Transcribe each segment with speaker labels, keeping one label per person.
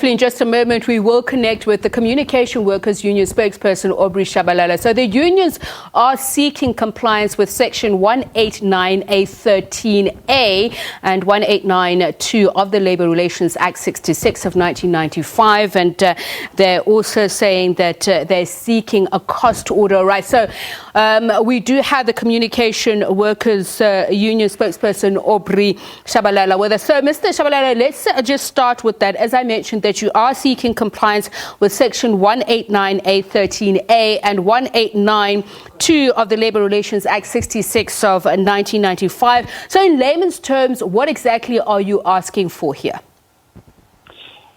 Speaker 1: In just a moment, we will connect with the Communication Workers Union spokesperson, Aubrey Tshabalala. So the unions are seeking compliance with Section 189A13A and 1892 of the Labour Relations Act 66 of 1995. And they're also saying that they're seeking a cost order. Right. So we do have the Communication Workers Union spokesperson, Aubrey Tshabalala, with us. So, Mr. Tshabalala, let's just start with that. As I mentioned, that you are seeking compliance with Section 189A13A and 1892 of the Labour Relations Act 66 of 1995. So in layman's terms, what exactly are you asking for here?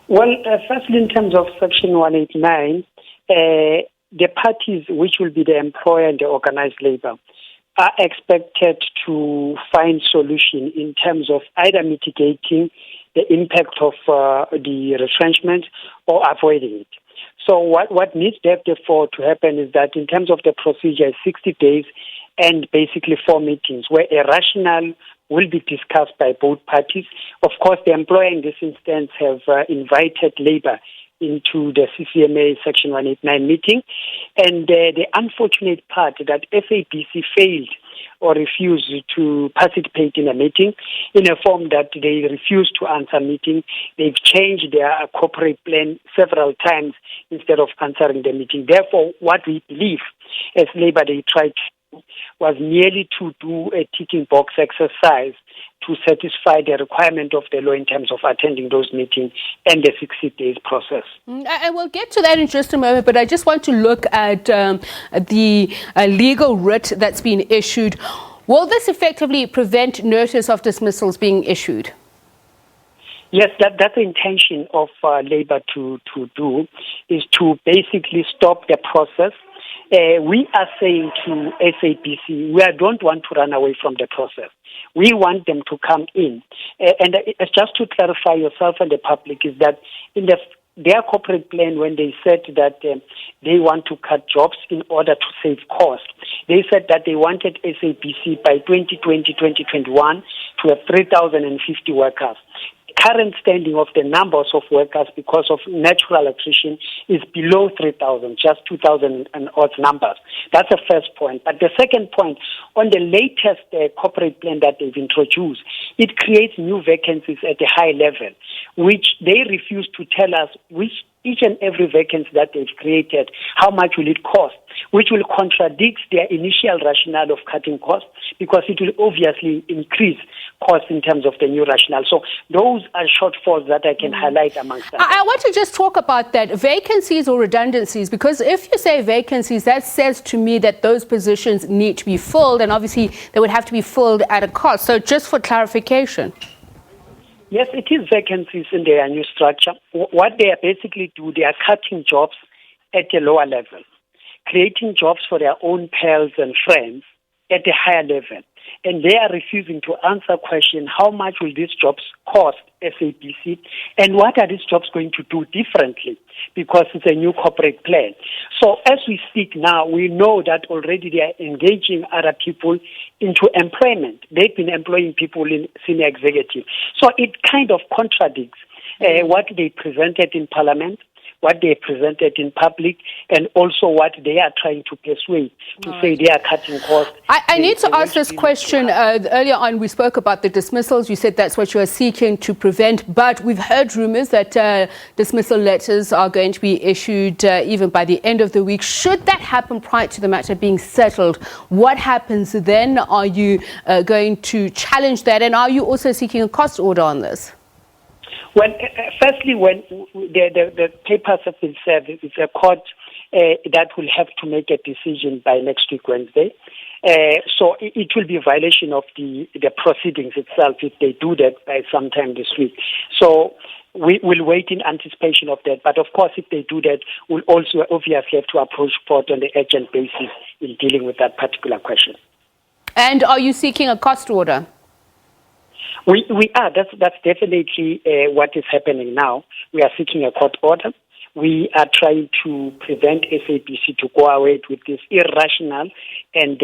Speaker 2: Well, firstly, in terms of Section 189, the parties, which will be the employer and the organized labor, are expected to find solution in terms of either mitigating the impact of the retrenchment or avoiding it. So what needs therefore to happen is that in terms of the procedure, 60 days and basically 4 meetings where a rationale will be discussed by both parties. Of course, the employer in this instance have invited labor into the CCMA Section 189 meeting. And the unfortunate part that SABC failed or refused to participate in a meeting in a form that they refused to answer meeting. They've changed their corporate plan several times instead of answering the meeting. Therefore, what we believe as Labour they tried to do was merely to do a ticking box exercise to satisfy the requirement of the law in terms of attending those meetings and the 60 days process.
Speaker 1: I will get to that in just a moment, but I just want to look at the legal writ that's been issued. Will this effectively prevent notice of dismissals being issued?
Speaker 2: Yes, that's the intention of Labour to do, is to basically stop the process. We are saying to SABC, we don't want to run away from the process. We want them to come in. And just to clarify yourself and the public is that in their corporate plan, when they said that they want to cut jobs in order to save cost, they said that they wanted SABC by 2020-2021 to have 3,050 workers. Current standing of the numbers of workers because of natural attrition is below 3,000, just 2,000 and odd numbers. That's the first point. But the second point, on the latest corporate plan that they've introduced, it creates new vacancies at a high level, which they refuse to tell us each and every vacancy that they've created, how much will it cost, which will contradict their initial rationale of cutting costs because it will obviously increase costs in terms of the new rationale. So those are shortfalls that I can highlight amongst them.
Speaker 1: I want to just talk about that, vacancies or redundancies, because if you say vacancies, that says to me that those positions need to be filled, and obviously they would have to be filled at a cost. So just for clarification.
Speaker 2: Yes, it is vacancies in their new structure. What they are basically do, they are cutting jobs at a lower level, creating jobs for their own pals and friends at a higher level. And they are refusing to answer question, how much will these jobs cost SABC and what are these jobs going to do differently because it's a new corporate plan. So as we speak now, we know that already they are engaging other people into employment. They've been employing people in senior executive. So it kind of contradicts what they presented in Parliament, what they presented in public, and also what they are trying to persuade to say they are cutting costs.
Speaker 1: I need to ask this question. Earlier on, we spoke about the dismissals. You said that's what you are seeking to prevent, but we've heard rumors that dismissal letters are going to be issued even by the end of the week. Should that happen prior to the matter being settled, what happens then? Are you going to challenge that, and are you also seeking a cost order on this?
Speaker 2: Well, firstly, when the papers have been served, it's a court that will have to make a decision by next week, Wednesday. So it will be a violation of the proceedings itself if they do that by sometime this week. So we will wait in anticipation of that. But of course, if they do that, we'll also obviously have to approach court on the urgent basis in dealing with that particular question.
Speaker 1: And are you seeking a cost order?
Speaker 2: We are. That's definitely what is happening now. We are seeking a court order. We are trying to prevent SABC to go away with this irrational and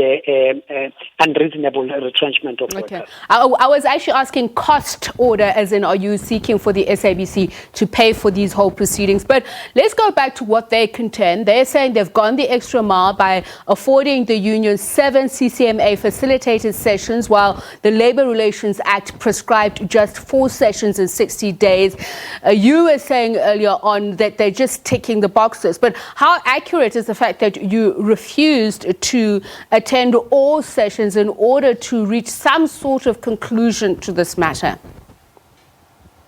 Speaker 2: unreasonable retrenchment of
Speaker 1: okay.
Speaker 2: workers.
Speaker 1: I was actually asking cost order, as in are you seeking for the SABC to pay for these whole proceedings? But let's go back to what they contend. They're saying they've gone the extra mile by affording the union 7 CCMA facilitated sessions, while the Labour Relations Act prescribed just 4 sessions in 60 days. You were saying earlier on that they're just ticking the boxes, but how accurate is the fact that you refused to attend all sessions in order to reach some sort of conclusion to this matter?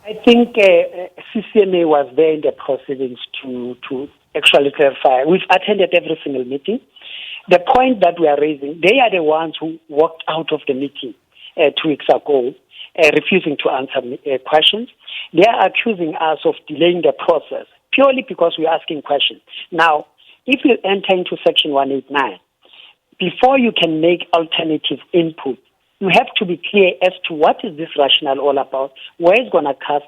Speaker 2: I think CCMA was there in the proceedings to actually clarify. We've attended every single meeting. The point that we are raising, they are the ones who walked out of the meeting 2 weeks ago, refusing to answer questions. They are accusing us of delaying the process purely because we're asking questions. Now, if you enter into Section 189, before you can make alternative input, you have to be clear as to what is this rationale all about, where it's going to cut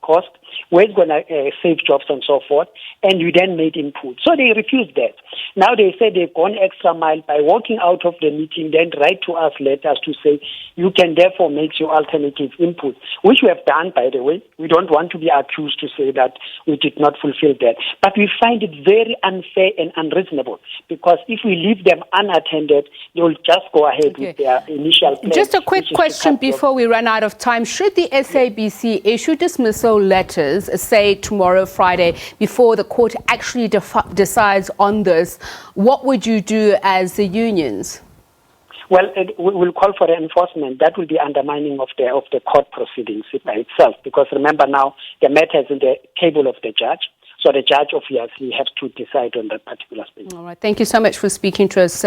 Speaker 2: cost, where it's going to save jobs and so forth, and you then made input. So they refused that. Now they say they've gone extra mile by walking out of the meeting, then write to us letters to say you can therefore make your alternative input, which we have done, by the way. We don't want to be accused to say that we did not fulfill that. But we find it very unfair and unreasonable, because if we leave them unattended, they will just go ahead with their initial plan.
Speaker 1: Just a quick question before we run out of time. Should the SABC issue dismissal letters, say tomorrow, Friday, before the court actually decides on this, what would you do as the unions?
Speaker 2: Well, we'll call for enforcement. That will be undermining of the court proceedings by itself, because remember now the matter is in the table of the judge. So the judge obviously has to decide on that particular space.
Speaker 1: All right. Thank you so much for speaking to us.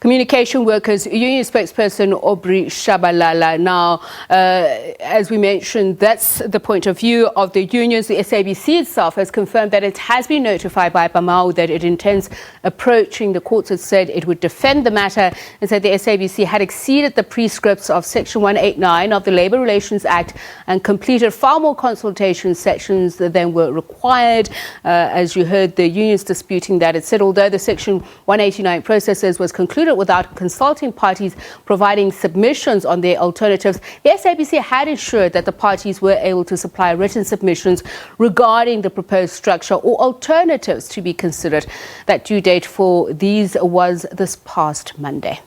Speaker 1: Communication Workers Union spokesperson Aubrey Tshabalala. Now, as we mentioned, that's the point of view of the unions. The SABC itself has confirmed that it has been notified by BEMAWU that it intends approaching the courts. It said it would defend the matter and said the SABC had exceeded the prescripts of Section 189 of the Labour Relations Act and completed far more consultation sections than were required. As you heard, the unions disputing that. It said although the Section 189 processes was concluded without consulting parties providing submissions on their alternatives, the SABC had ensured that the parties were able to supply written submissions regarding the proposed structure or alternatives to be considered. That due date for these was this past Monday.